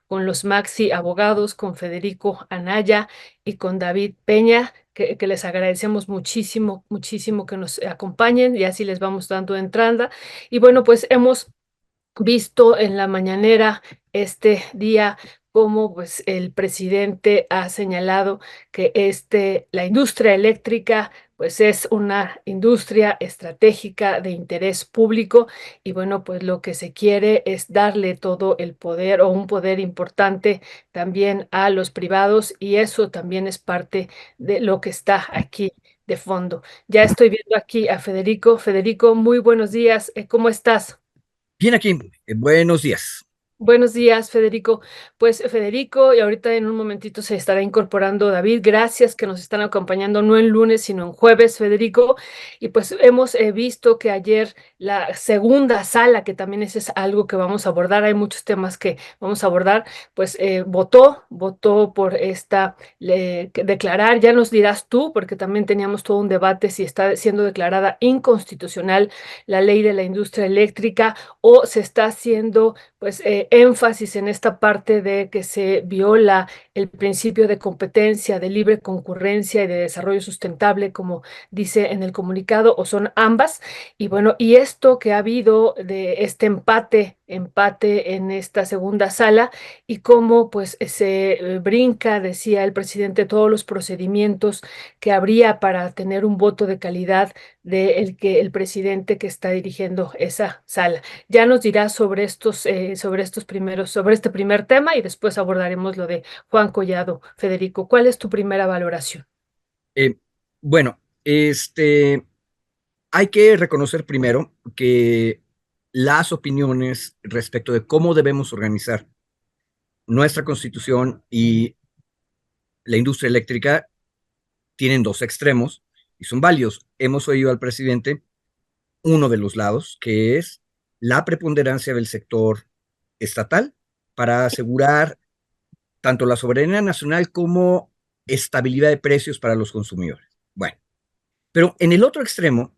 con los Maxi Abogados, con Federico Anaya y con David Peña, que les agradecemos muchísimo, muchísimo que nos acompañen y así les vamos dando entrada. Y bueno, pues hemos visto en la mañanera este día cómo pues el presidente ha señalado que la industria eléctrica pues es una industria estratégica de interés público y bueno, pues lo que se quiere es darle todo el poder o un poder importante también a los privados y eso también es parte de lo que está aquí de fondo. Ya estoy viendo aquí a Federico. Federico, muy buenos días. ¿Cómo estás? Bien aquí, buenos días. Buenos días, Federico. Pues Federico, y ahorita en un momentito se estará incorporando David. Gracias que nos están acompañando, no en lunes, sino en jueves, Federico. Y pues hemos visto que ayer la segunda sala, que también ese es algo que vamos a abordar, hay muchos temas que vamos a abordar, pues votó por declarar, ya nos dirás tú, porque también teníamos todo un debate si está siendo declarada inconstitucional la ley de la industria eléctrica o se está haciendo pues énfasis en esta parte de que se viola el principio de competencia, de libre concurrencia y de desarrollo sustentable, como dice en el comunicado, o son ambas. Y bueno, y esto que ha habido de este empate en esta segunda sala y cómo pues se brinca, decía el presidente, todos los procedimientos que habría para tener un voto de calidad de el presidente que está dirigiendo esa sala. Ya nos dirás sobre estos primeros, sobre este primer tema y después abordaremos lo de Juan Collado. Federico, ¿cuál es tu primera valoración? Eh, bueno, hay que reconocer primero que las opiniones respecto de cómo debemos organizar nuestra constitución y la industria eléctrica tienen dos extremos y son válidos. Hemos oído al presidente uno de los lados, que es la preponderancia del sector estatal para asegurar tanto la soberanía nacional como estabilidad de precios para los consumidores. Bueno, pero en el otro extremo,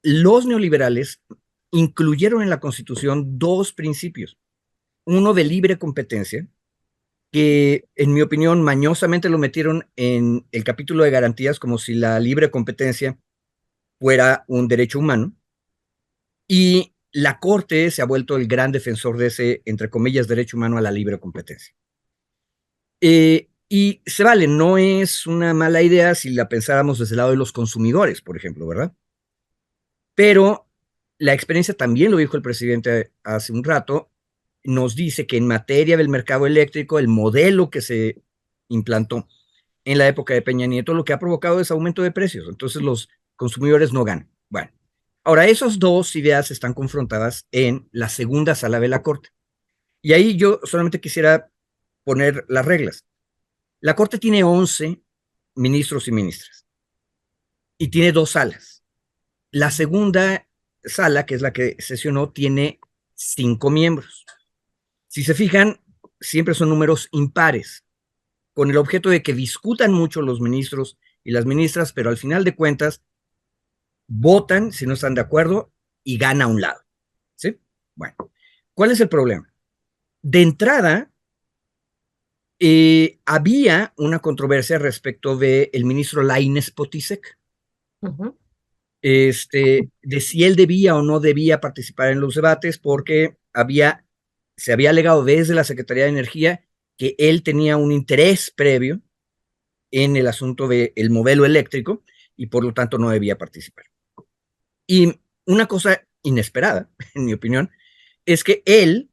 los neoliberales incluyeron en la Constitución dos principios. Uno de libre competencia, que en mi opinión mañosamente lo metieron en el capítulo de garantías como si la libre competencia fuera un derecho humano. Y la Corte se ha vuelto el gran defensor de ese, entre comillas, derecho humano a la libre competencia. Y se vale, no es una mala idea si la pensáramos desde el lado de los consumidores, por ejemplo, ¿verdad? Pero la experiencia también lo dijo el presidente hace un rato, nos dice que en materia del mercado eléctrico, el modelo que se implantó en la época de Peña Nieto, lo que ha provocado es aumento de precios. Entonces los consumidores no ganan. Bueno, ahora esas dos ideas están confrontadas en la segunda sala de la Corte. Y ahí yo solamente quisiera poner las reglas. La Corte tiene 11 ministros y ministras y tiene dos salas. La segunda sala, que es la que sesionó, tiene 5 miembros. Si se fijan, siempre son números impares, con el objeto de que discutan mucho los ministros y las ministras, pero al final de cuentas votan si no están de acuerdo y gana a un lado. ¿Sí? Bueno, ¿cuál es el problema? De entrada, había una controversia respecto del ministro Lainez Potisek, Ujú. de si él debía o no debía participar en los debates, porque se había alegado desde la Secretaría de Energía que él tenía un interés previo en el asunto del modelo eléctrico y por lo tanto no debía participar. Y una cosa inesperada, en mi opinión, es que él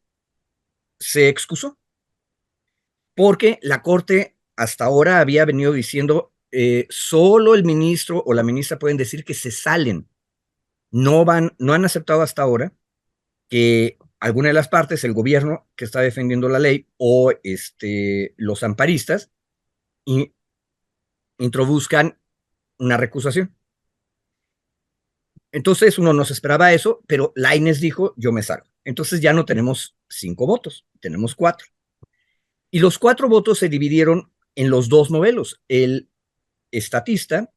se excusó, porque la Corte hasta ahora había venido diciendo solo el ministro o la ministra pueden decir que se salen, no han aceptado hasta ahora que alguna de las partes, el gobierno que está defendiendo la ley o los amparistas, y, introduzcan una recusación. Entonces uno no se esperaba eso, pero Lainez dijo, yo me salgo. Entonces ya no tenemos 5 votos, tenemos 4. Y los 4 votos se dividieron en los dos modelos, el estatista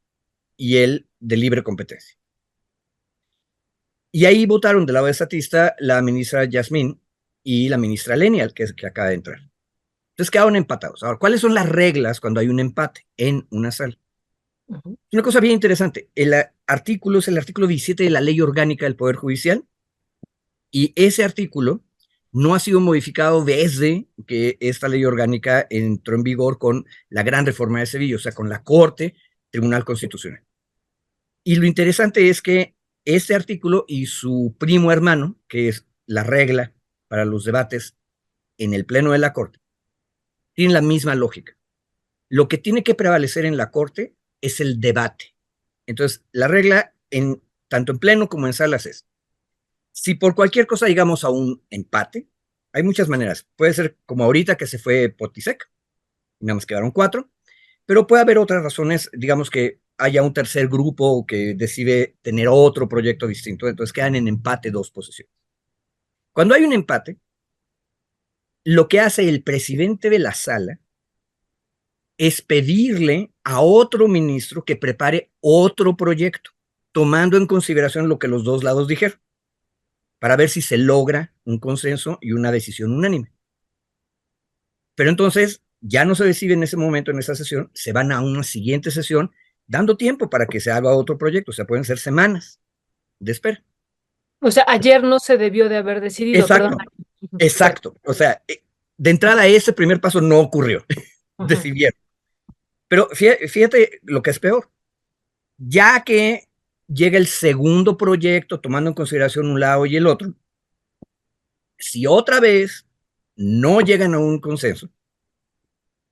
y el de libre competencia. Y ahí votaron del lado de estatista la ministra Yasmín, y la ministra Lenial, que acaba de entrar. Entonces quedaron empatados. Ahora, ¿cuáles son las reglas cuando hay un empate en una sala? Ujú. Una cosa bien interesante, el artículo es el artículo 17 de la Ley Orgánica del Poder Judicial, y ese artículo no ha sido modificado desde que esta ley orgánica entró en vigor con la gran reforma de Sevilla, o sea, con la Corte, Tribunal Constitucional. Y lo interesante es que este artículo y su primo hermano, que es la regla para los debates en el Pleno de la Corte, tienen la misma lógica. Lo que tiene que prevalecer en la Corte es el debate. Entonces, la regla, tanto en Pleno como en salas, es: si por cualquier cosa llegamos a un empate, hay muchas maneras. Puede ser como ahorita que se fue Potisek, y nada más quedaron 4, pero puede haber otras razones, digamos que haya un tercer grupo que decide tener otro proyecto distinto, entonces quedan en empate 2 posiciones. Cuando hay un empate, lo que hace el presidente de la sala es pedirle a otro ministro que prepare otro proyecto, tomando en consideración lo que los dos lados dijeron, para ver si se logra un consenso y una decisión unánime. Pero entonces ya no se decide en ese momento, en esa sesión, se van a una siguiente sesión, dando tiempo para que se haga otro proyecto, o sea, pueden ser semanas de espera. O sea, ayer no se debió de haber decidido, perdón. Exacto, Ujú, exacto. exacto. O sea, de entrada ese primer paso no ocurrió, Ujú. decidieron. Pero fíjate lo que es peor, ya que llega el segundo proyecto tomando en consideración un lado y el otro, si otra vez no llegan a un consenso,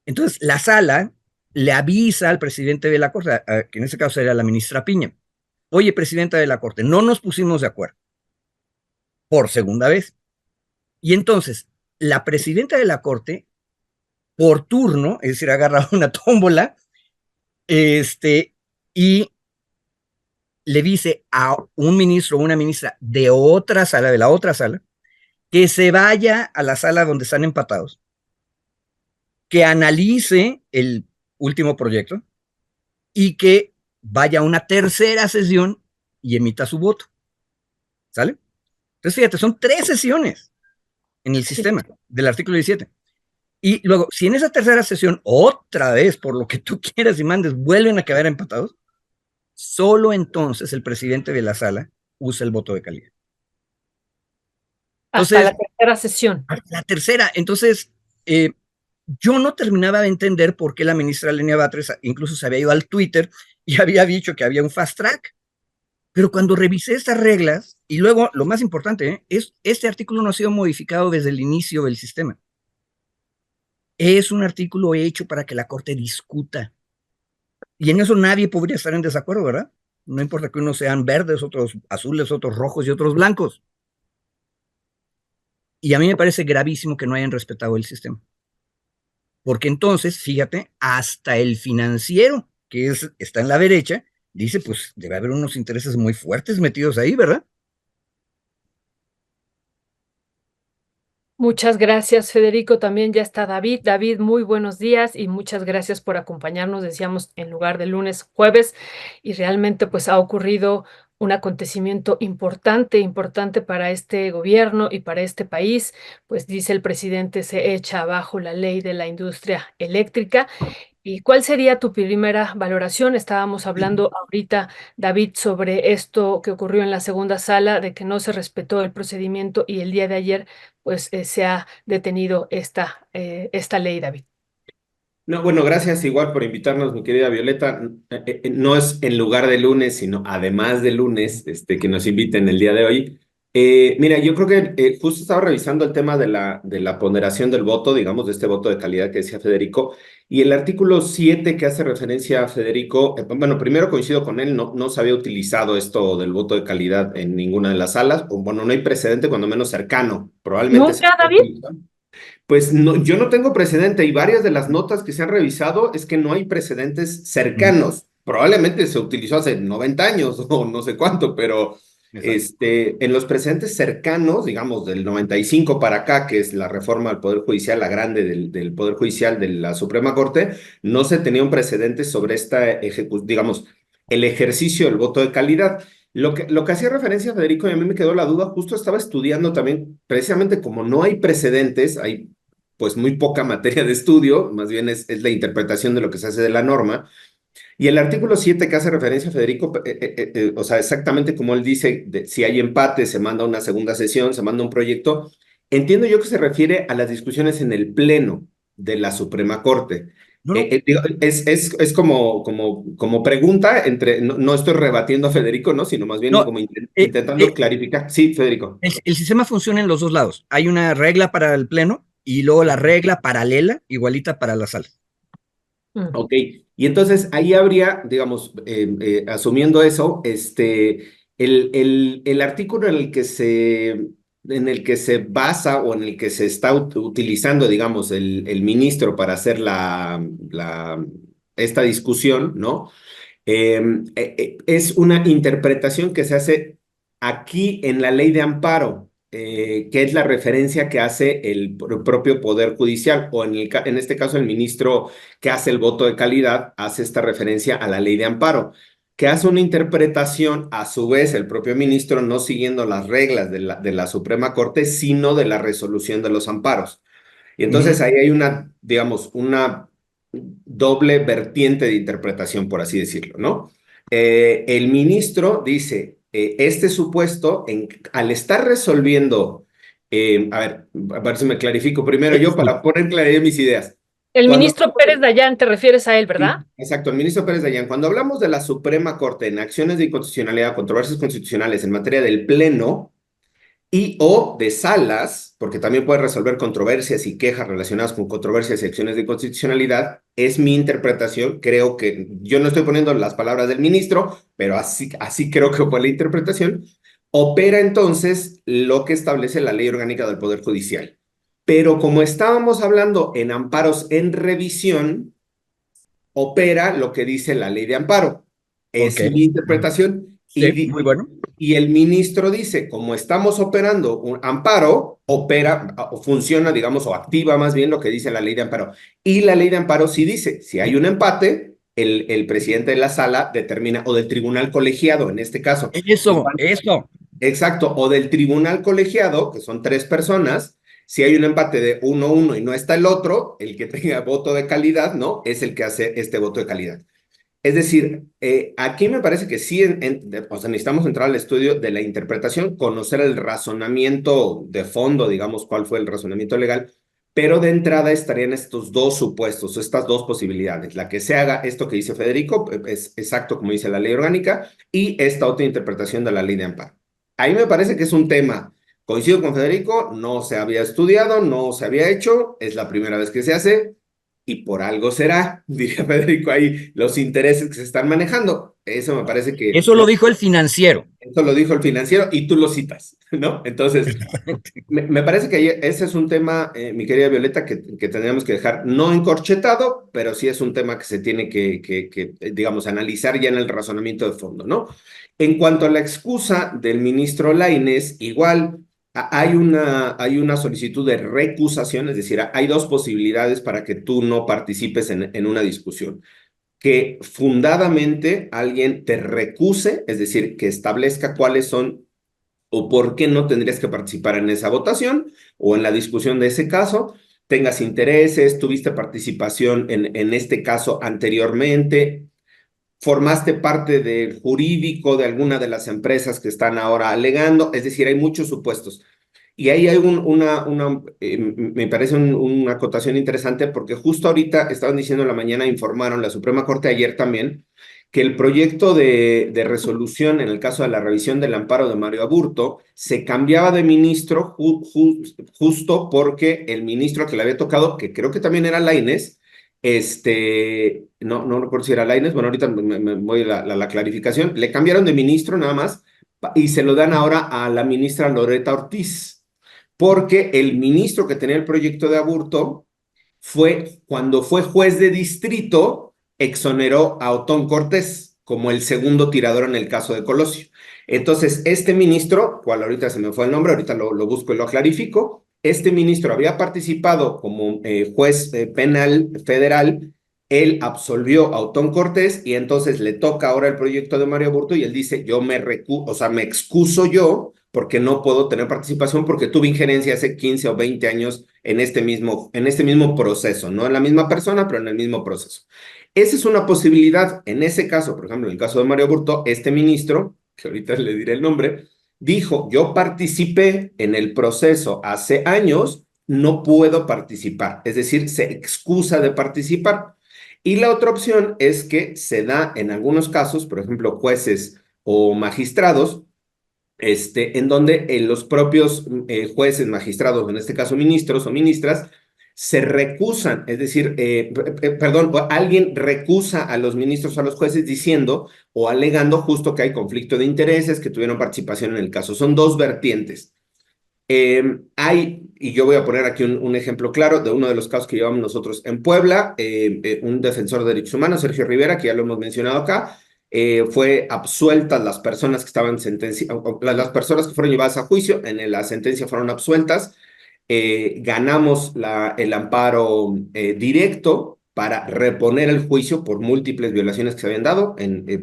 entonces la sala le avisa al presidente de la Corte, que en ese caso era la ministra Piña: oye, presidenta de la Corte, no nos pusimos de acuerdo por segunda vez. Y entonces la presidenta de la Corte, por turno, es decir, agarra una tómbola, y le dice a un ministro o una ministra de otra sala, de la otra sala, que se vaya a la sala donde están empatados, que analice el último proyecto y que vaya a una tercera sesión y emita su voto. ¿Sale? Entonces, fíjate, son 3 sesiones en el Sí. sistema del artículo 17. Y luego, si en esa tercera sesión, otra vez, por lo que tú quieras y mandes, vuelven a quedar empatados, solo entonces el presidente de la sala usa el voto de calidad. Hasta la Entonces, tercera sesión. la tercera, entonces, yo no terminaba de entender por qué la ministra Lenia Batres incluso se había ido al Twitter y había dicho que había un fast track. Pero cuando revisé estas reglas, y luego lo más importante, es este artículo no ha sido modificado desde el inicio del sistema. Es un artículo hecho para que la Corte discuta. Y en eso nadie podría estar en desacuerdo, ¿verdad? No importa que unos sean verdes, otros azules, otros rojos y otros blancos. Y a mí me parece gravísimo que no hayan respetado el sistema. Porque entonces, fíjate, hasta el financiero, está en la derecha, dice, pues debe haber unos intereses muy fuertes metidos ahí, ¿verdad? Muchas gracias, Federico. También ya está David. David, muy buenos días y muchas gracias por acompañarnos. Decíamos en lugar de lunes, jueves, y realmente pues ha ocurrido un acontecimiento importante, importante para este gobierno y para este país. Pues dice el presidente, se echa abajo la ley de la industria eléctrica. ¿Y cuál sería tu primera valoración? Estábamos hablando ahorita, David, sobre esto que ocurrió en la segunda sala, de que no se respetó el procedimiento y el día de ayer, pues se ha detenido esta ley, David. No, bueno, gracias igual por invitarnos, mi querida Violeta. No es en lugar de lunes, sino además de lunes, que nos inviten el día de hoy. Mira, yo creo que justo estaba revisando el tema de la ponderación del voto, digamos, de este voto de calidad que decía Federico, y el artículo 7 que hace referencia a Federico, bueno, primero coincido con él, no se había utilizado esto del voto de calidad en ninguna de las salas, o bueno, no hay precedente, cuando menos cercano, probablemente se ¿Nunca, puede David? utilizar. Pues no, yo no tengo precedente y varias de las notas que se han revisado es que no hay precedentes Mm, cercanos. Probablemente se utilizó hace 90 años o no sé cuánto, pero exacto. en los precedentes cercanos, digamos del 95 para acá, que es la reforma del Poder Judicial, la grande del Poder Judicial de la Suprema Corte, no se tenía un precedente sobre esta digamos, el ejercicio del voto de calidad. Lo que hacía referencia Federico, y a mí me quedó la duda, justo estaba estudiando también, precisamente como no hay precedentes, hay pues muy poca materia de estudio, más bien es la interpretación de lo que se hace de la norma. Y el artículo 7 que hace referencia a Federico, o sea, exactamente como él dice, si hay empate, se manda una segunda sesión, se manda un proyecto. Entiendo yo que se refiere a las discusiones en el Pleno de la Suprema Corte. No, no. Digo, es como pregunta, no estoy rebatiendo a Federico, ¿no? Sino más bien No, como eh, intentando eh, clarificar. Sí, Federico. el sistema funciona en los dos lados. Hay una regla para el pleno y luego la regla paralela, igualita para la sala. Mm. Ok, y entonces ahí habría, digamos, asumiendo eso, el artículo en el que se basa o en el que se está utilizando, digamos, el ministro para hacer esta discusión, ¿no? Es una interpretación que se hace aquí en la ley de amparo, que es la referencia que hace el propio Poder Judicial, o en este caso el ministro que hace el voto de calidad hace esta referencia a la ley de amparo, que hace una interpretación, a su vez el propio ministro no siguiendo las reglas de la Suprema Corte, sino de la resolución de los amparos. Y Ujú. entonces ahí hay digamos, una doble vertiente de interpretación, por así decirlo, ¿no? El ministro dice, este supuesto, al estar resolviendo, a ver si me clarifico primero yo Sí. para poner claridad en mis ideas. El Cuando ministro Pérez Dayán, te refieres a él, ¿verdad? Sí, exacto, el ministro Pérez Dayán. Cuando hablamos de la Suprema Corte en acciones de inconstitucionalidad, controversias constitucionales en materia del Pleno, y o de salas, porque también puede resolver controversias y quejas relacionadas con controversias y acciones de constitucionalidad, es mi interpretación, creo que, yo no estoy poniendo las palabras del ministro, pero así creo que fue la interpretación, opera entonces lo que establece la Ley Orgánica del Poder Judicial. Pero como estábamos hablando en amparos en revisión, opera lo que dice la Ley de amparo. Ok. Es mi interpretación. Sí, muy bueno. Y el ministro dice, como estamos operando un amparo, opera o funciona, digamos, o activa más bien lo que dice la ley de amparo. Y la ley de amparo sí dice, si hay un empate, el presidente de la sala determina, o del tribunal colegiado en este caso. Eso, eso. Exacto, o del tribunal colegiado, que son tres personas, si hay un empate de 1-1 y no está el otro, el que tenga voto de calidad, ¿no? Es el que hace este voto de calidad. Es decir, aquí me parece que sí, o sea, necesitamos entrar al estudio de la interpretación, conocer el razonamiento de fondo, digamos, cuál fue el razonamiento legal, pero de entrada estarían estos dos supuestos, estas dos posibilidades. La que se haga esto que dice Federico, es exacto como dice la ley orgánica, y esta otra interpretación de la ley de amparo. Ahí me parece que es un tema, coincido con Federico, no se había estudiado, no se había hecho, es la primera vez que se hace, y por algo será, diría Federico ahí, los intereses que se están manejando. Eso me parece que Eso lo dijo el financiero. eso lo dijo el financiero y tú lo citas, ¿no? Entonces, me parece que ese es un tema, mi querida Violeta, que tendríamos que dejar no encorchetado, pero sí es un tema que se tiene que, digamos, analizar ya en el razonamiento de fondo, ¿no? En cuanto a la excusa del ministro Lainez, igual hay una solicitud de recusación, es decir, hay dos posibilidades para que tú no participes en una discusión. Que fundadamente alguien te recuse, es decir, que establezca cuáles son o por qué no tendrías que participar en esa votación o en la discusión de ese caso, tengas intereses, tuviste participación en este caso anteriormente, formaste parte del jurídico de alguna de las empresas que están ahora alegando, es decir, hay muchos supuestos. Y ahí hay me parece una acotación interesante porque justo ahorita estaban diciendo en la mañana, informaron la Suprema Corte ayer también, que el proyecto de resolución en el caso de la revisión del amparo de Mario Aburto se cambiaba de ministro justo porque el ministro que le había tocado, que creo que también era Lainez, no recuerdo si era Lainez, bueno, ahorita me voy a la clarificación, le cambiaron de ministro nada más y se lo dan ahora a la ministra Loreta Ortiz porque el ministro que tenía el proyecto de aborto cuando fue juez de distrito, exoneró a Otón Cortés como el segundo tirador en el caso de Colosio. Entonces, este ministro, cual ahorita se me fue el nombre, ahorita lo busco y lo clarifico, este ministro había participado como juez penal federal él absolvió a Otón Cortés y entonces le toca ahora el proyecto de Mario Aburto y él dice, o sea, me excuso yo porque no puedo tener participación porque tuve injerencia hace 15 o 20 años en este mismo proceso, no en la misma persona, pero en el mismo proceso. Esa es una posibilidad. En ese caso, por ejemplo, en el caso de Mario Aburto, este ministro, que ahorita le diré el nombre, dijo, yo participé en el proceso hace años, no puedo participar. Es decir, se excusa de participar. Y la otra opción es que se da en algunos casos, por ejemplo, jueces o magistrados, en donde los propios jueces, magistrados, en este caso ministros o ministras, se recusan, es decir, perdón, alguien recusa a los ministros o a los jueces diciendo o alegando justo que hay conflicto de intereses, que tuvieron participación en el caso. Son dos vertientes. Y yo voy a poner aquí un ejemplo claro de uno de los casos que llevamos nosotros en Puebla, un defensor de derechos humanos, Sergio Rivera, que ya lo hemos mencionado acá, fue absueltas las personas que estaban las personas que fueron llevadas a juicio, en la sentencia fueron absueltas, ganamos el amparo directo para reponer el juicio por múltiples violaciones que se habían dado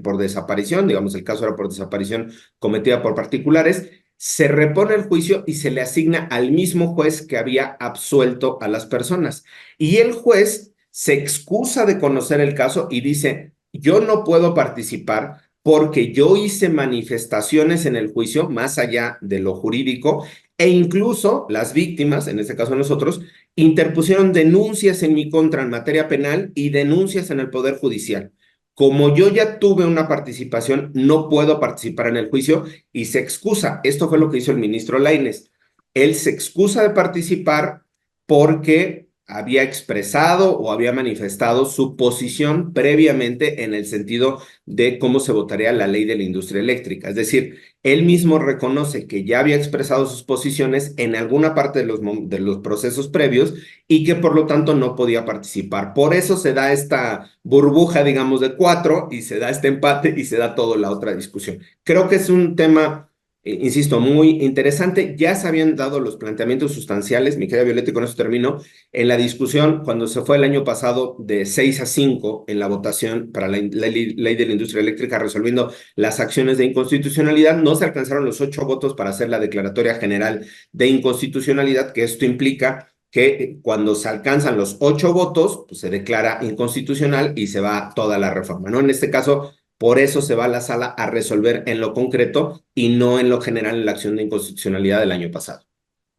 por desaparición, digamos el caso era por desaparición cometida por particulares, se repone el juicio y se le asigna al mismo juez que había absuelto a las personas. Y el juez se excusa de conocer el caso y dice, yo no puedo participar porque yo hice manifestaciones en el juicio más allá de lo jurídico e incluso las víctimas, en este caso nosotros, interpusieron denuncias en mi contra en materia penal y denuncias en el Poder Judicial. Como yo ya tuve una participación, no puedo participar en el juicio y se excusa. Esto fue lo que hizo el ministro Lainez. Él se excusa de participar porque había expresado o había manifestado su posición previamente en el sentido de cómo se votaría la ley de la industria eléctrica. Es decir, él mismo reconoce que ya había expresado sus posiciones en alguna parte de los procesos previos y que por lo tanto no podía participar. Por eso se da esta burbuja, digamos, de 4 y se da este empate y se da toda la otra discusión. Creo que es un tema, insisto, muy interesante. Ya se habían dado los planteamientos sustanciales, mi querida Violeta, y con eso termino, en la discusión cuando se fue el año pasado de 6-5 en la votación para la ley de la industria eléctrica resolviendo las acciones de inconstitucionalidad. No se alcanzaron los 8 votos para hacer la declaratoria general de inconstitucionalidad, que esto implica que cuando se alcanzan los 8 votos, pues se declara inconstitucional y se va toda la reforma, ¿no? En este caso, por eso se va a la sala a resolver en lo concreto y no en lo general en la acción de inconstitucionalidad del año pasado.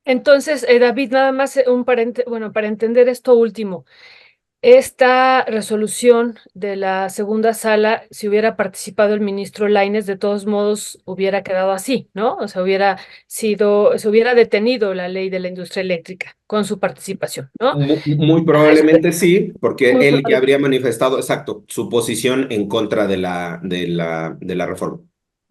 Entonces, David, nada más bueno, para entender esto último, esta resolución de la segunda sala, si hubiera participado el ministro Lainez, de todos modos hubiera quedado así, ¿no? O sea, se hubiera detenido la ley de la industria eléctrica con su participación, ¿no? Muy Eso probablemente sí, porque muy él ya probable. habría manifestado, exacto, su posición en contra de la reforma.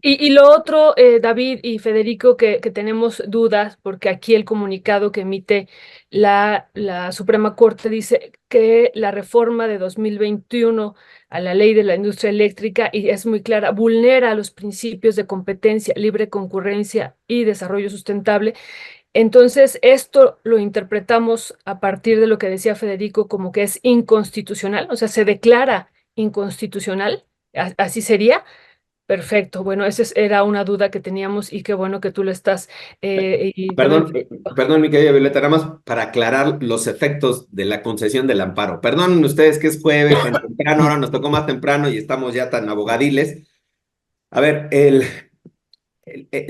Y lo otro, David y Federico, que tenemos dudas, porque aquí el comunicado que emite la Suprema Corte dice que la reforma de 2021 a la ley de la industria eléctrica, y es muy clara, vulnera los principios de competencia, libre concurrencia y desarrollo sustentable. Entonces, esto lo interpretamos a partir de lo que decía Federico como que es inconstitucional, o sea, se declara inconstitucional, así sería. Perfecto, bueno, era una duda que teníamos y qué bueno que tú lo estás y también. Perdón, mi querida Violeta, nada más para aclarar los efectos de la concesión del amparo. Perdonen ustedes que es jueves tan temprano, ahora nos tocó más temprano y estamos ya tan abogadiles. A ver,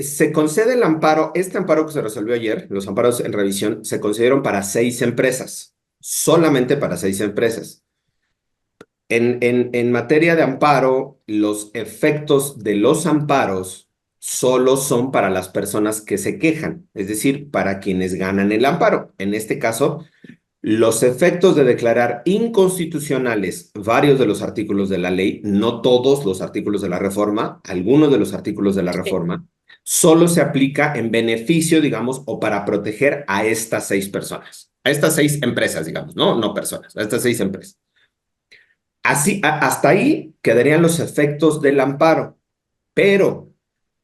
se concede el amparo, este amparo que se resolvió ayer, los amparos en revisión, se concedieron para 6 empresas, solamente para 6 empresas. En materia de amparo, los efectos de los amparos solo son para las personas que se quejan, es decir, para quienes ganan el amparo. En este caso, los efectos de declarar inconstitucionales varios de los artículos de la ley, no todos los artículos de la reforma, algunos de los artículos de la Sí. reforma, solo se aplica en beneficio, digamos, o para proteger a estas 6 personas, a estas 6 empresas, digamos, no personas, a estas 6 empresas. Así, hasta ahí quedarían los efectos del amparo. Pero,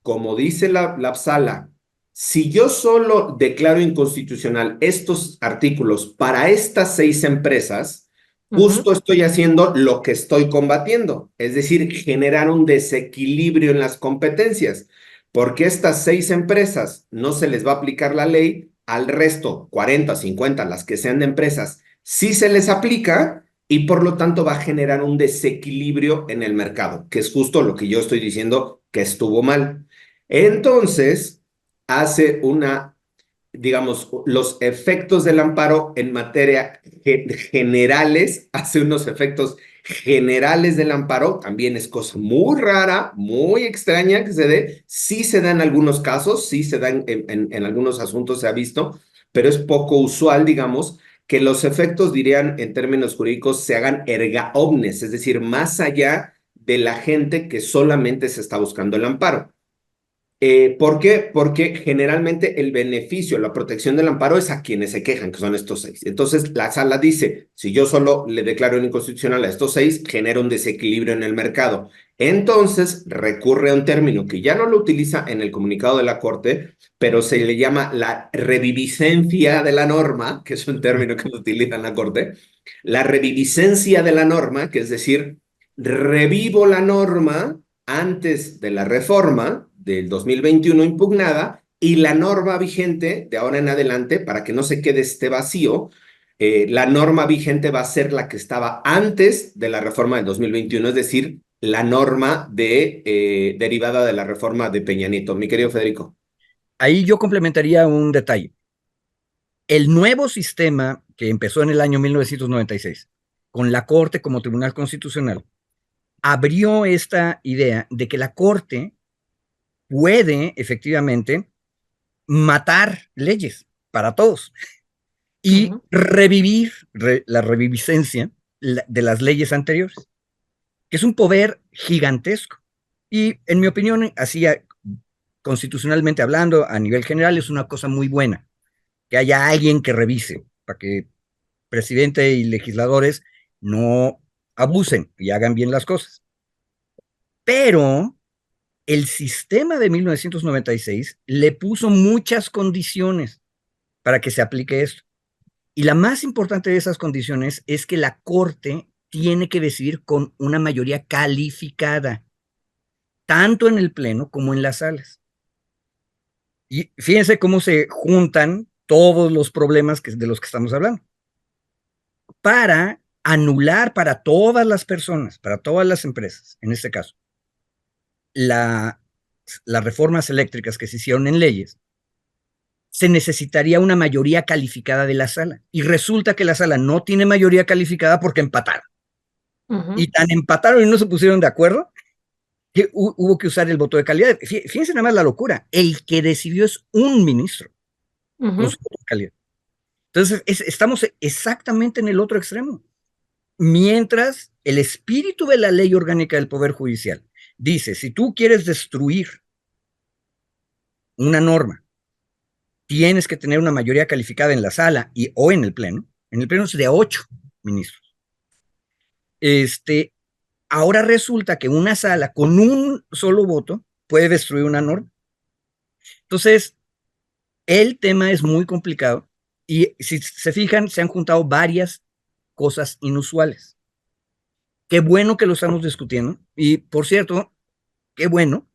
como dice la sala, si yo solo declaro inconstitucional estos artículos para estas 6 empresas, Ujú, justo estoy haciendo lo que estoy combatiendo, es decir, generar un desequilibrio en las competencias, porque estas 6 empresas no se les va a aplicar la ley, al resto, 40, 50, las que sean de empresas, sí se les aplica y por lo tanto va a generar un desequilibrio en el mercado, que es justo lo que yo estoy diciendo que estuvo mal. Entonces, hace una digamos, los efectos del amparo en materia generales, hace unos efectos generales del amparo, también es cosa muy rara, muy extraña que se dé, sí se da en algunos casos, sí se da en algunos asuntos, se ha visto, pero es poco usual, digamos, que los efectos, dirían en términos jurídicos, se hagan erga omnes, es decir, más allá de la gente que solamente se está buscando el amparo. ¿Por qué? Porque generalmente el beneficio, la protección del amparo es a quienes se quejan, que son estos 6. Entonces, la sala dice, si yo solo le declaro inconstitucional a estos 6, genera un desequilibrio en el mercado. Entonces, recurre a un término que ya no lo utiliza en el comunicado de la Corte, pero se le llama la reviviscencia de la norma, que es un término que utiliza en la Corte. La reviviscencia de la norma, que es decir, revivo la norma antes de la reforma del 2021 impugnada y la norma vigente de ahora en adelante, para que no se quede este vacío, la norma vigente va a ser la que estaba antes de la reforma del 2021, es decir, la norma derivada de la reforma de Peña Nieto. Mi querido Federico. Ahí yo complementaría un detalle. El nuevo sistema que empezó en el año 1996, con la Corte como Tribunal Constitucional, abrió esta idea de que la Corte puede efectivamente matar leyes para todos y ujú. revivir la reviviscencia de las leyes anteriores, que es un poder gigantesco. Y en mi opinión, así constitucionalmente hablando, a nivel general, es una cosa muy buena que haya alguien que revise para que presidente y legisladores no abusen y hagan bien las cosas. Pero el sistema de 1996 le puso muchas condiciones para que se aplique esto. Y la más importante de esas condiciones es que la Corte tiene que decidir con una mayoría calificada, tanto en el Pleno como en las salas. Y fíjense cómo se juntan todos los problemas de los que estamos hablando. Para anular para todas las personas, para todas las empresas, en este caso, las reformas eléctricas que se hicieron en leyes, se necesitaría una mayoría calificada de la sala. Y resulta que la sala no tiene mayoría calificada porque empataron. Ujú, Y tan empataron y no se pusieron de acuerdo que hubo que usar el voto de calidad. Fíjense nada más la locura. El que decidió es un ministro con ujú, su voto de calidad. Entonces, estamos exactamente en el otro extremo. Mientras el espíritu de la ley orgánica del Poder Judicial dice, si tú quieres destruir una norma, tienes que tener una mayoría calificada en la sala o en el pleno es de 8 ministros. Ahora resulta que una sala con un solo voto puede destruir una norma. Entonces, el tema es muy complicado y si se fijan, se han juntado varias cosas inusuales. Qué bueno que lo estamos discutiendo y, por cierto, qué bueno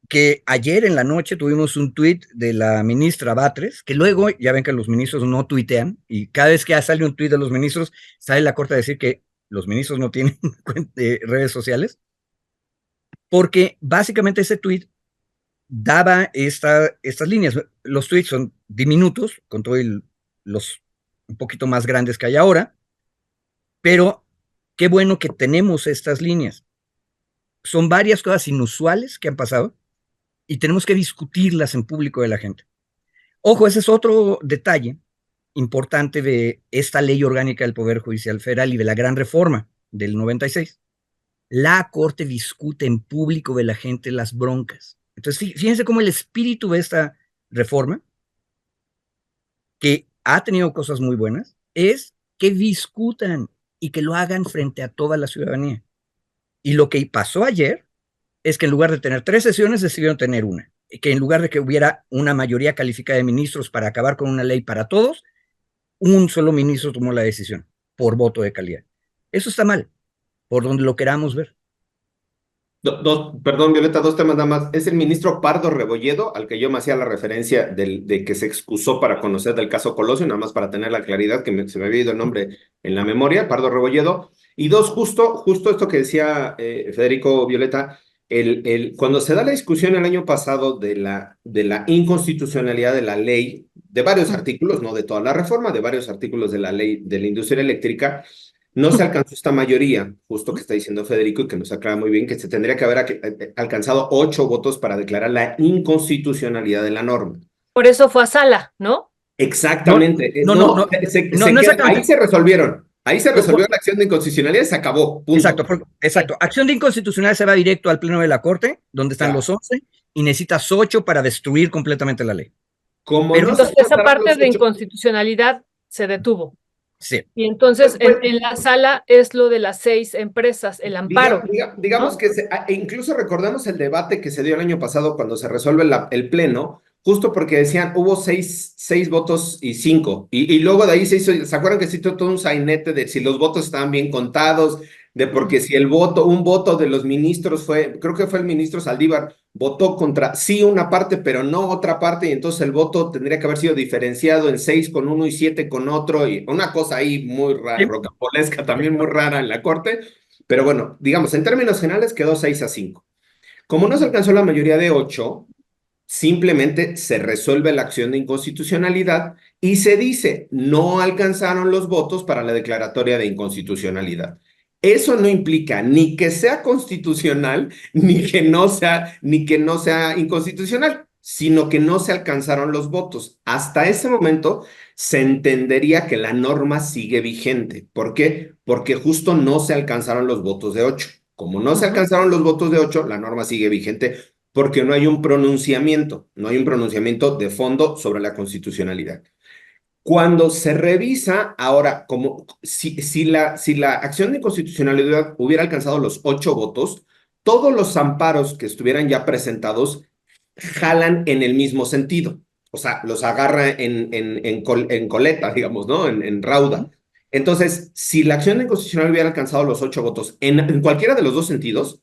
que ayer en la noche tuvimos un tuit de la ministra Batres, que luego ya ven que los ministros no tuitean y cada vez que sale un tuit de los ministros sale la Corte a decir que los ministros no tienen redes sociales, porque básicamente ese tuit daba estas líneas. Los tweets son diminutos, con todo los un poquito más grandes que hay ahora, pero qué bueno que tenemos estas líneas. Son varias cosas inusuales que han pasado y tenemos que discutirlas en público de la gente. Ojo, ese es otro detalle importante de esta ley orgánica del Poder Judicial Federal y de la gran reforma del 96. La Corte discute en público de la gente las broncas. Entonces, fíjense cómo el espíritu de esta reforma, que ha tenido cosas muy buenas, es que discutan y que lo hagan frente a toda la ciudadanía. Y lo que pasó ayer es que en lugar de tener 3 sesiones, decidieron tener una. Que en lugar de que hubiera una mayoría calificada de ministros para acabar con una ley para todos, un solo ministro tomó la decisión. por voto de calidad. Eso está mal, por donde lo queramos ver. Perdón, Violeta, dos temas nada más. Es el ministro Pardo Rebolledo, al que yo me hacía la referencia de que se excusó para conocer del caso Colosio, nada más para tener la claridad, que se me había ido el nombre en la memoria, Pardo Rebolledo. Y dos, justo esto que decía Federico, Violeta, cuando se da la discusión el año pasado de la inconstitucionalidad de la ley, de varios artículos, no de toda la reforma, de varios artículos de la ley de la industria eléctrica, no se alcanzó esta mayoría, justo que está diciendo Federico y que nos aclara muy bien, que se tendría que haber alcanzado 8 votos para declarar la inconstitucionalidad de la norma. Por eso fue a sala, ¿no? Exactamente. No es Ahí se resolvieron. Ahí se resolvió Por- la acción de inconstitucionalidad y se acabó. Punto. Exacto. Acción de inconstitucionalidad se va directo al Pleno de la Corte, donde están Ya. los 11, y necesitas 8 para destruir completamente la ley. Como Pero no se Entonces esa alcanzaron parte los de 8, inconstitucionalidad se detuvo. sí, Y entonces pues, en la sala es lo de las 6 empresas, el amparo, digamos ¿no? que incluso recordamos el debate que se dio el año pasado cuando se resuelve el pleno, justo porque decían hubo seis votos y 5, y luego de ahí ¿se acuerdan que se hizo todo un sainete de si los votos estaban bien contados, de porque si un voto de los ministros creo que fue el ministro Saldívar, votó contra sí una parte, pero no otra parte, y entonces el voto tendría que haber sido diferenciado en 6 con uno y 7 con otro, y una cosa ahí muy sí. rocambolesca, también muy rara en la corte, pero bueno, digamos, en términos generales quedó 6-5. Como no se alcanzó la mayoría de 8, simplemente se resuelve la acción de inconstitucionalidad y se dice, no alcanzaron los votos para la declaratoria de inconstitucionalidad. Eso no implica ni que sea constitucional, ni que no sea inconstitucional, sino que no se alcanzaron los votos. Hasta ese momento se entendería que la norma sigue vigente. ¿Por qué? Porque justo no se alcanzaron los votos de 8. Como no se alcanzaron los votos de 8, la norma sigue vigente porque no hay un pronunciamiento de fondo sobre la constitucionalidad. Cuando se revisa, ahora, como si la acción de constitucionalidad hubiera alcanzado los 8 votos, todos los amparos que estuvieran ya presentados jalan en el mismo sentido. O sea, los agarra en coleta, digamos, ¿no? En rauda. Entonces, si la acción de constitucional hubiera alcanzado los 8 votos en cualquiera de los dos sentidos,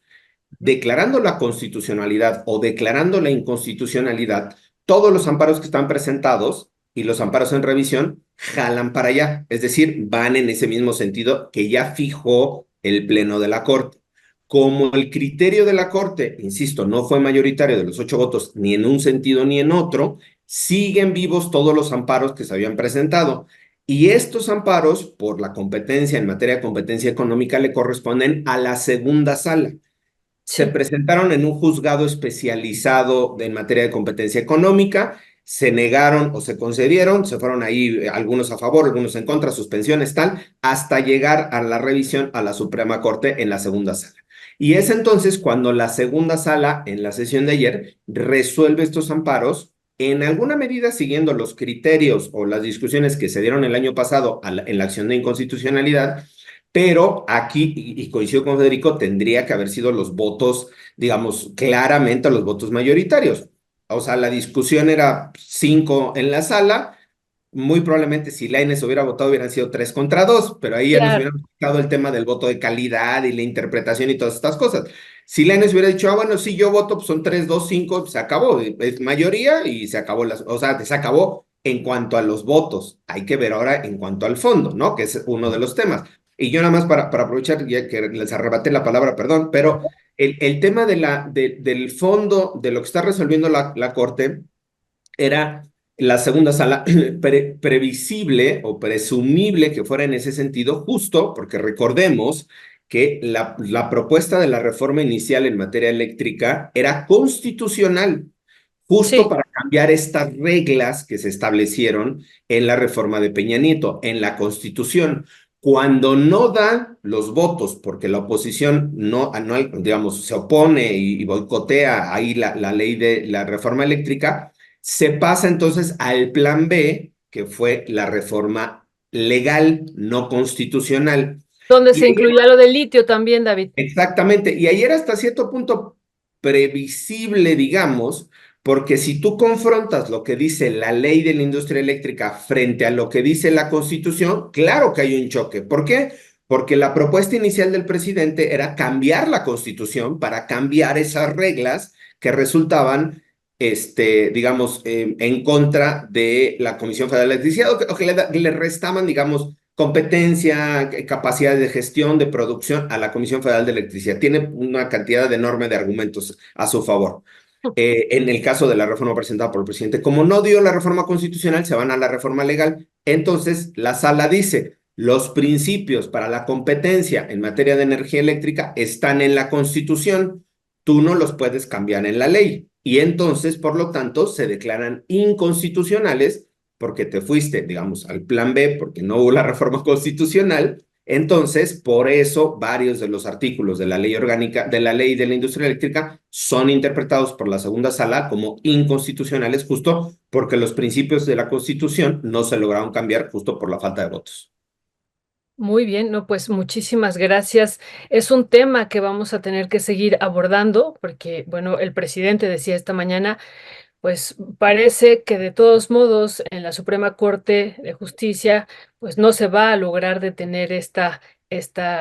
declarando la constitucionalidad o declarando la inconstitucionalidad, todos los amparos que están presentados y los amparos en revisión jalan para allá, es decir, van en ese mismo sentido que ya fijó el Pleno de la Corte. Como el criterio de la Corte, insisto, no fue mayoritario de los 8 votos ni en un sentido ni en otro, siguen vivos todos los amparos que se habían presentado. Y estos amparos, por la competencia en materia de competencia económica, le corresponden a la segunda sala. Se presentaron en un juzgado especializado en materia de competencia económica, se negaron o se concedieron, se fueron ahí algunos a favor, algunos en contra, suspensiones, tal, hasta llegar a la revisión a la Suprema Corte en la segunda sala. Y es entonces cuando la segunda sala, en la sesión de ayer, resuelve estos amparos, en alguna medida siguiendo los criterios o las discusiones que se dieron el año pasado en la acción de inconstitucionalidad, pero aquí, y coincido con Federico, tendría que haber sido los votos, digamos, claramente los votos mayoritarios. O sea, la discusión era 5 en la sala, muy probablemente si la INES hubiera votado hubieran sido 3-2, pero ahí ya nos Claro. hubieran quitado el tema del voto de calidad y la interpretación y todas estas cosas. Si la INES hubiera dicho, bueno, si yo voto, pues son 3-2-5, se acabó, es mayoría y se acabó, o sea, se acabó en cuanto a los votos. Hay que ver ahora en cuanto al fondo, ¿no? Que es uno de los temas. Y yo nada más para aprovechar, ya que les arrebaté la palabra, perdón, pero el tema del fondo de lo que está resolviendo la Corte era la segunda sala previsible o presumible que fuera en ese sentido, justo porque recordemos que la propuesta de la reforma inicial en materia eléctrica era constitucional, justo Sí, para cambiar estas reglas que se establecieron en la reforma de Peña Nieto, en la Constitución. Cuando no da los votos, porque la oposición digamos, se opone y boicotea ahí la ley de la reforma eléctrica, se pasa entonces al plan B, que fue la reforma legal, no constitucional. donde Y se incluía lo del litio también, David. exactamente, y ayer hasta cierto punto previsible, digamos, Porque si tú confrontas lo que dice la ley de la industria eléctrica frente a lo que dice la Constitución, claro que hay un choque. ¿Por qué? Porque la propuesta inicial del presidente era cambiar la Constitución para cambiar esas reglas que resultaban, digamos, en contra de la Comisión Federal de Electricidad o que le restaban, digamos, competencia, capacidad de gestión, de producción a la Comisión Federal de Electricidad. Tiene una cantidad enorme de argumentos a su favor. En el caso de la reforma presentada por el presidente, como no dio la reforma constitucional, se van a la reforma legal. Entonces, la sala dice, los principios para la competencia en materia de energía eléctrica están en la Constitución, tú no los puedes cambiar en la ley. Y entonces, por lo tanto, se declaran inconstitucionales porque te fuiste, digamos, al plan B, porque no hubo la reforma constitucional. Entonces, por eso, varios de los artículos de la ley orgánica, de la ley de la industria eléctrica, son interpretados por la segunda sala como inconstitucionales, justo porque los principios de la Constitución no se lograron cambiar justo por la falta de votos. Muy bien, no, pues muchísimas gracias. Es un tema que vamos a tener que seguir abordando porque, bueno, el presidente decía esta mañana, pues parece que de todos modos en la Suprema Corte de Justicia pues no se va a lograr detener esta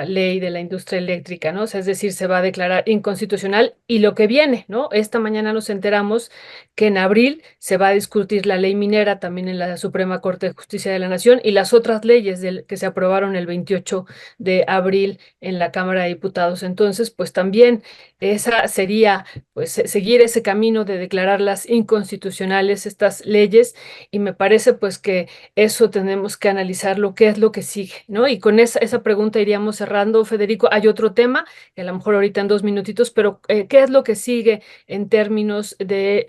ley de la industria eléctrica, ¿no? O sea, es decir, se va a declarar inconstitucional y lo que viene, ¿no? Esta mañana nos enteramos que en abril se va a discutir la ley minera también en la Suprema Corte de Justicia de la Nación y las otras leyes que se aprobaron el 28 de abril en la Cámara de Diputados. Entonces, pues también esa sería pues seguir ese camino de declararlas inconstitucionales estas leyes y me parece pues que eso tenemos que analizar lo que es lo que sigue, ¿no? Y con esa pregunta iríamos cerrando, Federico. Hay otro tema, que a lo mejor ahorita en 2 minutitos, pero ¿qué es lo que sigue en términos de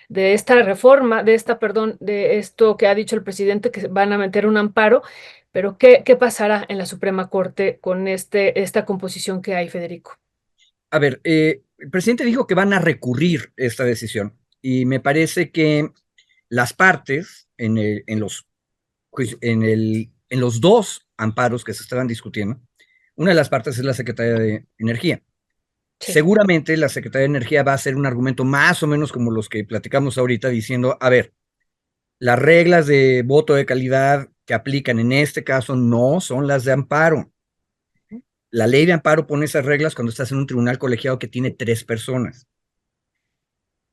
esta reforma, perdón, de esto que ha dicho el presidente, que van a meter un amparo? Pero ¿qué pasará en la Suprema Corte con esta composición que hay, Federico? A ver, el presidente dijo que van a recurrir esta decisión y me parece que las partes en los dos amparos que se estaban discutiendo, una de las partes es la Secretaría de Energía. Sí. Seguramente la Secretaría de Energía va a hacer un argumento más o menos como los que platicamos ahorita, diciendo, a ver, las reglas de voto de calidad que aplican en este caso no son las de amparo. La ley de amparo pone esas reglas cuando estás en un tribunal colegiado que tiene 3 personas.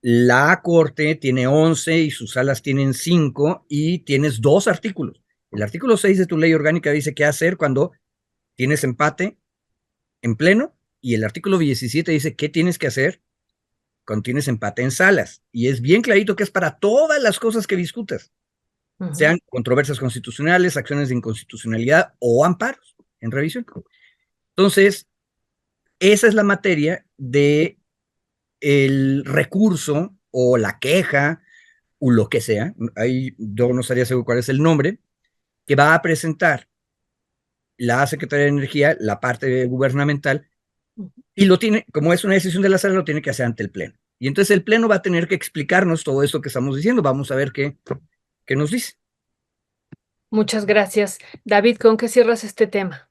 La Corte tiene 11 y sus salas tienen 5 y tienes 2 artículos. El artículo 6 de tu ley orgánica dice qué hacer cuando tienes empate en pleno y el artículo 17 dice qué tienes que hacer cuando tienes empate en salas. Y es bien clarito que es para todas las cosas que discutas, sean controversias constitucionales, acciones de inconstitucionalidad o amparos en revisión. Entonces, esa es la materia de el recurso o la queja o lo que sea, ahí yo no estaría seguro cuál es el nombre, que va a presentar la Secretaría de Energía, la parte gubernamental, y lo tiene, como es una decisión de la sala, lo tiene que hacer ante el Pleno. Y entonces el Pleno va a tener que explicarnos todo esto que estamos diciendo. Vamos a ver qué nos dice. Muchas gracias. David, ¿con qué cierras este tema?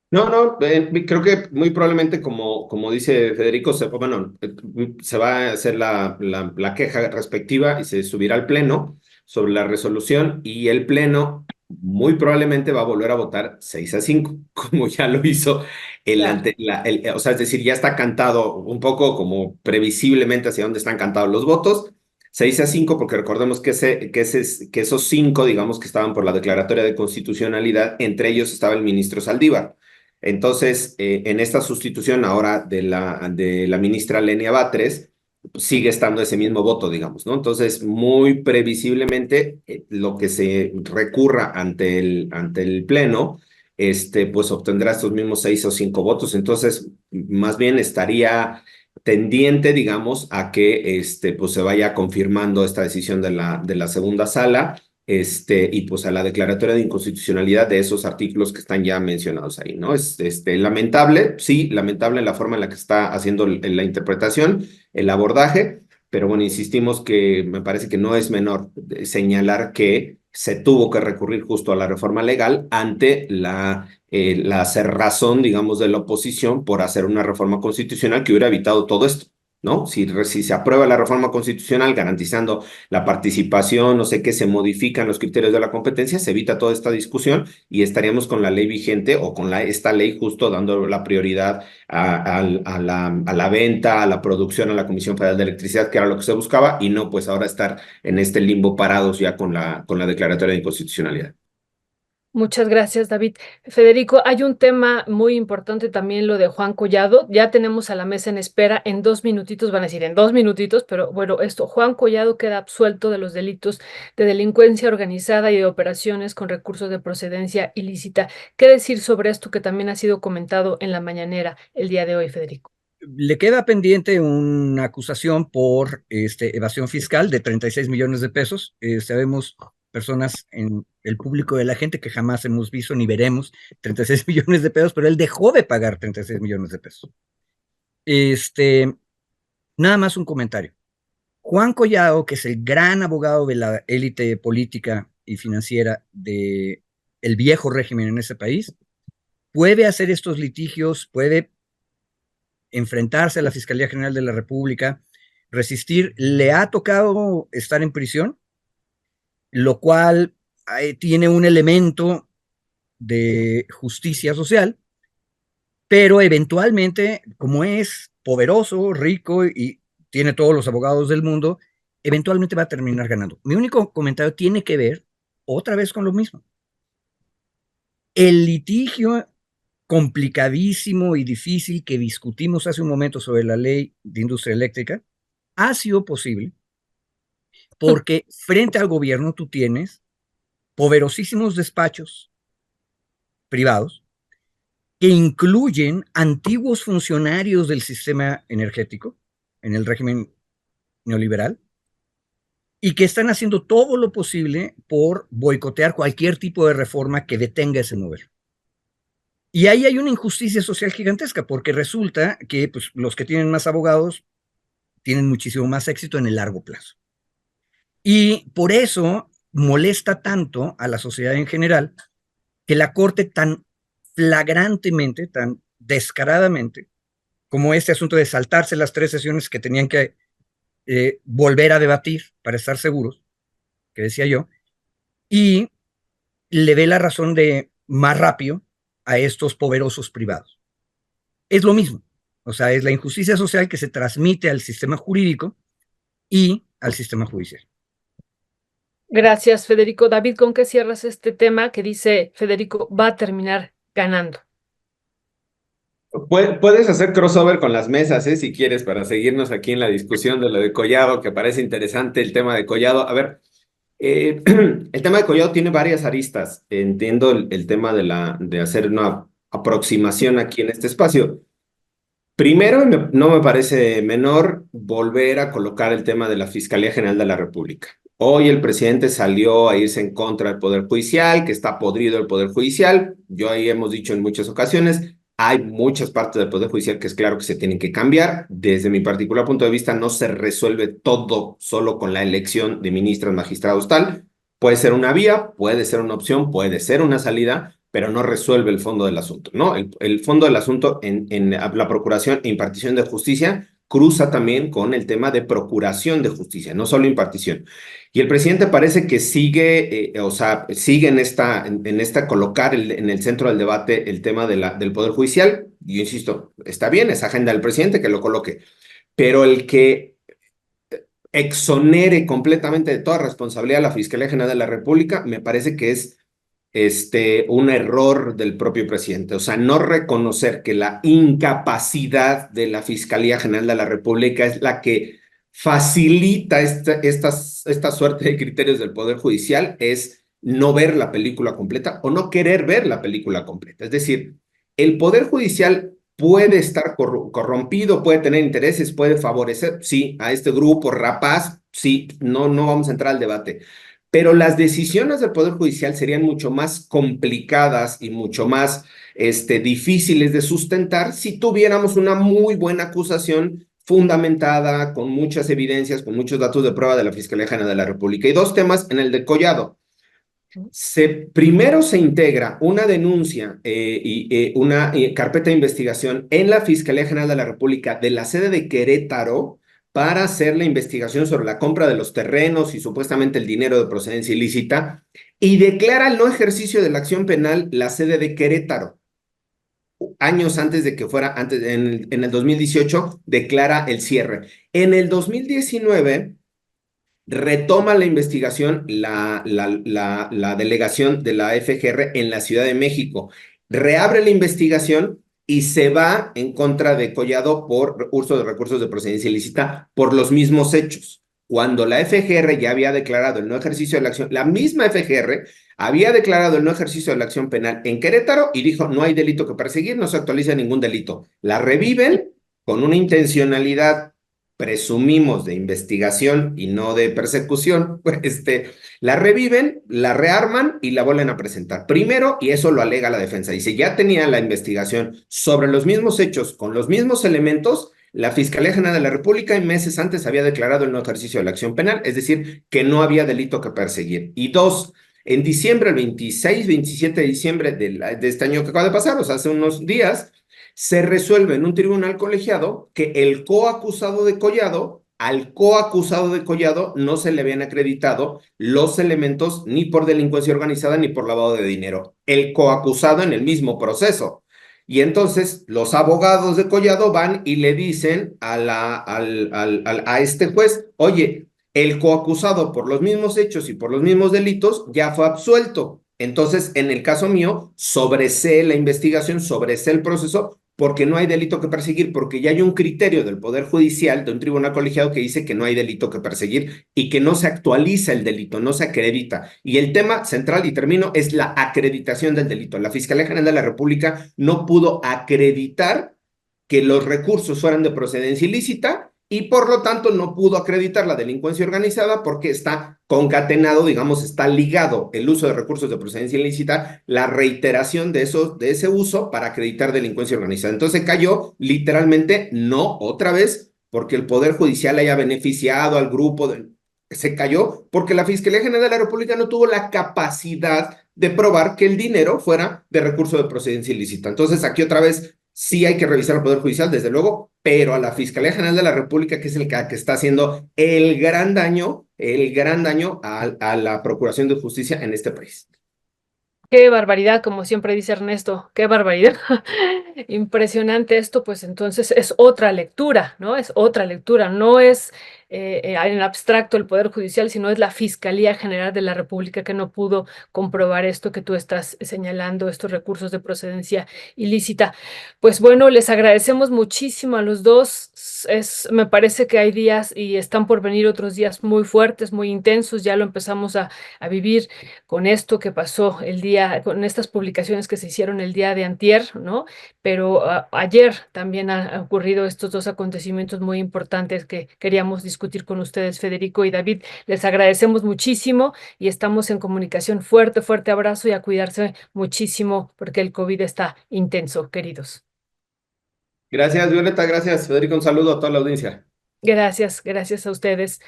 No, creo que muy probablemente, como dice Federico, se va a hacer la queja respectiva y se subirá al Pleno sobre la resolución y el Pleno muy probablemente va a volver a votar 6-5, como ya lo hizo Claro. o sea, es decir, ya está cantado un poco como previsiblemente hacia dónde están cantados los votos. 6-5, porque recordemos que esos 5, digamos, que estaban por la declaratoria de constitucionalidad, entre ellos estaba el ministro Saldívar. Entonces, en esta sustitución ahora de la ministra Lenia Batres, sigue estando ese mismo voto, digamos, ¿no? Entonces, muy previsiblemente, lo que se recurra ante el Pleno, pues obtendrá estos mismos 6 o 5 votos. Entonces, más bien estaría tendiente, digamos, a que pues se vaya confirmando esta decisión de la segunda sala y pues a la declaratoria de inconstitucionalidad de esos artículos que están ya mencionados ahí, ¿no? Es lamentable, sí, lamentable la forma en la que está haciendo la interpretación, el abordaje, pero bueno, insistimos que me parece que no es menor señalar que se tuvo que recurrir justo a la reforma legal ante la cerrazón, digamos, de la oposición por hacer una reforma constitucional que hubiera evitado todo esto, ¿no? Si se aprueba la reforma constitucional garantizando la participación, no sé qué, se modifican los criterios de la competencia, se evita toda esta discusión y estaríamos con la ley vigente o con esta ley justo dando la prioridad a la venta, a la producción, a la Comisión Federal de Electricidad, que era lo que se buscaba, y no pues ahora estar en este limbo parados ya con la declaratoria de inconstitucionalidad. Muchas gracias, David. Federico, hay un tema muy importante también, lo de Juan Collado. Ya tenemos a la mesa en espera. En 2 minutitos, van a decir en 2 minutitos, pero bueno, Juan Collado queda absuelto de los delitos de delincuencia organizada y de operaciones con recursos de procedencia ilícita. ¿Qué decir sobre esto que también ha sido comentado en la mañanera el día de hoy, Federico? Le queda pendiente una acusación por evasión fiscal de 36 millones de pesos. Sabemos personas en el público de la gente que jamás hemos visto ni veremos 36 millones de pesos, pero él dejó de pagar 36 millones de pesos. Nada más un comentario. Juan Collado, que es el gran abogado de la élite política y financiera de el viejo régimen en ese país, puede hacer estos litigios, puede enfrentarse a la Fiscalía General de la República, resistir. Le ha tocado estar en prisión, lo cual tiene un elemento de justicia social, pero eventualmente, como es poderoso, rico y tiene todos los abogados del mundo, eventualmente va a terminar ganando. Mi único comentario tiene que ver otra vez con lo mismo. El litigio complicadísimo y difícil que discutimos hace un momento sobre la ley de industria eléctrica ha sido posible porque frente al gobierno tú tienes poderosísimos despachos privados que incluyen antiguos funcionarios del sistema energético en el régimen neoliberal y que están haciendo todo lo posible por boicotear cualquier tipo de reforma que detenga ese modelo. Y ahí hay una injusticia social gigantesca, porque resulta que pues, los que tienen más abogados tienen muchísimo más éxito en el largo plazo. Y por eso molesta tanto a la sociedad en general que la Corte tan flagrantemente, tan descaradamente, como este asunto de saltarse las 3 sesiones que tenían que volver a debatir para estar seguros, que decía yo, y le dé la razón de más rápido a estos poderosos privados. Es lo mismo, o sea, es la injusticia social que se transmite al sistema jurídico y al sistema judicial. Gracias, Federico. David, ¿con qué cierras este tema que dice Federico va a terminar ganando? Puedes hacer crossover con las mesas, si quieres, para seguirnos aquí en la discusión de lo de Collado, que parece interesante el tema de Collado. A ver, el tema de Collado tiene varias aristas. Entiendo el tema de hacer una aproximación aquí en este espacio. Primero, no me parece menor volver a colocar el tema de la Fiscalía General de la República. Hoy el presidente salió a irse en contra del Poder Judicial, que está podrido el Poder Judicial. Yo ahí hemos dicho en muchas ocasiones, hay muchas partes del Poder Judicial que es claro que se tienen que cambiar. Desde mi particular punto de vista, no se resuelve todo solo con la elección de ministros, magistrados, tal. Puede ser una vía, puede ser una opción, puede ser una salida, pero no resuelve el fondo del asunto, ¿no? El fondo del asunto en la procuración e impartición de justicia cruza también con el tema de procuración de justicia, no solo impartición. Y el presidente parece que sigue, sigue en esta colocar en el centro del debate el tema del Poder Judicial. Yo insisto, está bien, es agenda del presidente que lo coloque, pero el que exonere completamente de toda responsabilidad a la Fiscalía General de la República, me parece que es un error del propio presidente. O sea, no reconocer que la incapacidad de la Fiscalía General de la República es la que facilita esta suerte de criterios del Poder Judicial es no ver la película completa o no querer ver la película completa. Es decir, el Poder Judicial puede estar corrompido, puede tener intereses, puede favorecer, sí, a este grupo rapaz, sí, no vamos a entrar al debate. Pero las decisiones del Poder Judicial serían mucho más complicadas y mucho más difíciles de sustentar si tuviéramos una muy buena acusación fundamentada, con muchas evidencias, con muchos datos de prueba de la Fiscalía General de la República. Y dos temas en el de Collado. Primero se integra una denuncia y una carpeta de investigación en la Fiscalía General de la República de la sede de Querétaro para hacer la investigación sobre la compra de los terrenos y supuestamente el dinero de procedencia ilícita, y declara el no ejercicio de la acción penal la sede de Querétaro. Años antes de que fuera, en el 2018, declara el cierre. En el 2019 retoma la investigación la delegación de la FGR en la Ciudad de México. Reabre la investigación y se va en contra de Collado por uso de recursos de procedencia ilícita por los mismos hechos. Cuando la FGR ya había declarado el no ejercicio de la acción, la misma FGR había declarado el no ejercicio de la acción penal en Querétaro y dijo: no hay delito que perseguir, no se actualiza ningún delito. La reviven con una intencionalidad, presumimos, de investigación y no de persecución. La reviven, la rearman y la vuelven a presentar. Primero, y eso lo alega la defensa, dice: ya tenía la investigación sobre los mismos hechos, con los mismos elementos, la Fiscalía General de la República en meses antes había declarado el no ejercicio de la acción penal, es decir, que no había delito que perseguir. Y dos, en diciembre, el 26, 27 de diciembre de este año que acaba de pasar, o sea, hace unos días, se resuelve en un tribunal colegiado que el coacusado de Collado, al coacusado de Collado no se le habían acreditado los elementos ni por delincuencia organizada ni por lavado de dinero. El coacusado en el mismo proceso. Y entonces los abogados de Collado van y le dicen a este juez: oye, el coacusado por los mismos hechos y por los mismos delitos ya fue absuelto. Entonces, en el caso mío, sobresee la investigación, sobresee el proceso, porque no hay delito que perseguir, porque ya hay un criterio del Poder Judicial, de un tribunal colegiado, que dice que no hay delito que perseguir y que no se actualiza el delito, no se acredita. Y el tema central, y termino, es la acreditación del delito. La Fiscalía General de la República no pudo acreditar que los recursos fueran de procedencia ilícita y por lo tanto no pudo acreditar la delincuencia organizada, porque está concatenado, digamos, está ligado el uso de recursos de procedencia ilícita, la reiteración de ese uso para acreditar delincuencia organizada. Entonces cayó literalmente, no otra vez porque el Poder Judicial haya beneficiado al grupo, se cayó porque la Fiscalía General de la República no tuvo la capacidad de probar que el dinero fuera de recurso de procedencia ilícita. Entonces aquí otra vez sí hay que revisar al Poder Judicial, desde luego, pero a la Fiscalía General de la República, que es el que está haciendo el gran daño a la Procuración de Justicia en este país. Qué barbaridad, como siempre dice Ernesto, qué barbaridad. Impresionante esto, pues entonces es otra lectura, ¿no? Es otra lectura, no es en abstracto el Poder Judicial, sino es la Fiscalía General de la República que no pudo comprobar esto que tú estás señalando, estos recursos de procedencia ilícita. Pues bueno, les agradecemos muchísimo a los dos. Me parece que hay días y están por venir otros días muy fuertes, muy intensos, ya lo empezamos a vivir con esto que pasó el día, con estas publicaciones que se hicieron el día de antier, ¿no? Pero ayer también han ocurrido estos dos acontecimientos muy importantes que queríamos discutir con ustedes, Federico y David. Les agradecemos muchísimo y estamos en comunicación. Fuerte, fuerte abrazo y a cuidarse muchísimo porque el COVID está intenso, queridos. Gracias, Violeta, gracias, Federico, un saludo a toda la audiencia. Gracias, gracias a ustedes.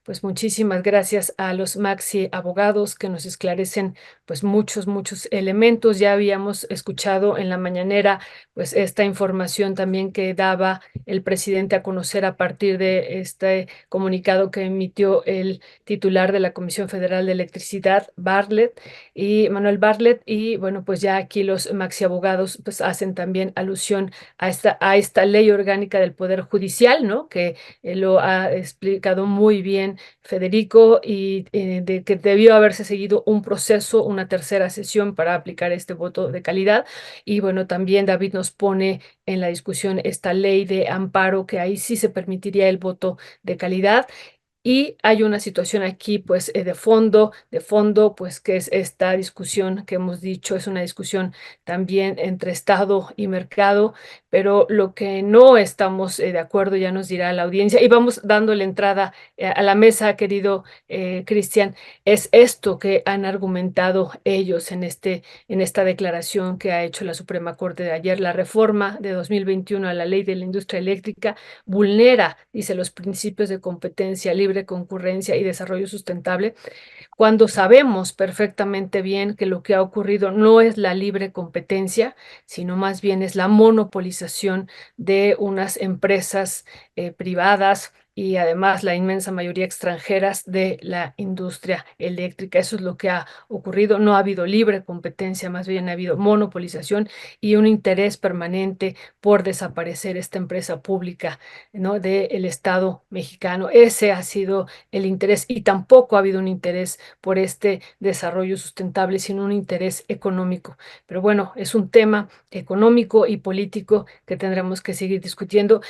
Pues muchísimas gracias a los Maxi abogados que nos esclarecen pues muchos elementos. Ya habíamos escuchado en la mañanera pues esta información también que daba el presidente a conocer a partir de este comunicado que emitió el titular de la Comisión Federal de Electricidad, Manuel Bartlett, y bueno, pues ya aquí los Maxi abogados pues hacen también alusión a esta ley orgánica del Poder Judicial, ¿no? Que lo ha explicado muy bien Federico, y de que debió haberse seguido un proceso, una tercera sesión para aplicar este voto de calidad. Y bueno, también David nos pone en la discusión esta ley de amparo, que ahí sí se permitiría el voto de calidad. Y hay una situación aquí, pues, de fondo, pues, que es esta discusión que hemos dicho, es una discusión también entre Estado y mercado, pero lo que no estamos de acuerdo, ya nos dirá la audiencia, y vamos dándole entrada a la mesa, querido Cristian, es esto que han argumentado ellos en esta declaración que ha hecho la Suprema Corte de ayer. La reforma de 2021 a la ley de la industria eléctrica vulnera, dice, los principios de competencia, libre concurrencia y desarrollo sustentable, cuando sabemos perfectamente bien que lo que ha ocurrido no es la libre competencia, sino más bien es la monopolización de unas empresas privadas y además la inmensa mayoría extranjeras de la industria eléctrica. Eso es lo que ha ocurrido. No ha habido libre competencia, más bien ha habido monopolización y un interés permanente por desaparecer esta empresa pública, ¿no?, del Estado mexicano. Ese ha sido el interés, y tampoco ha habido un interés por este desarrollo sustentable, sino un interés económico. Pero bueno, es un tema económico y político que tendremos que seguir discutiendo.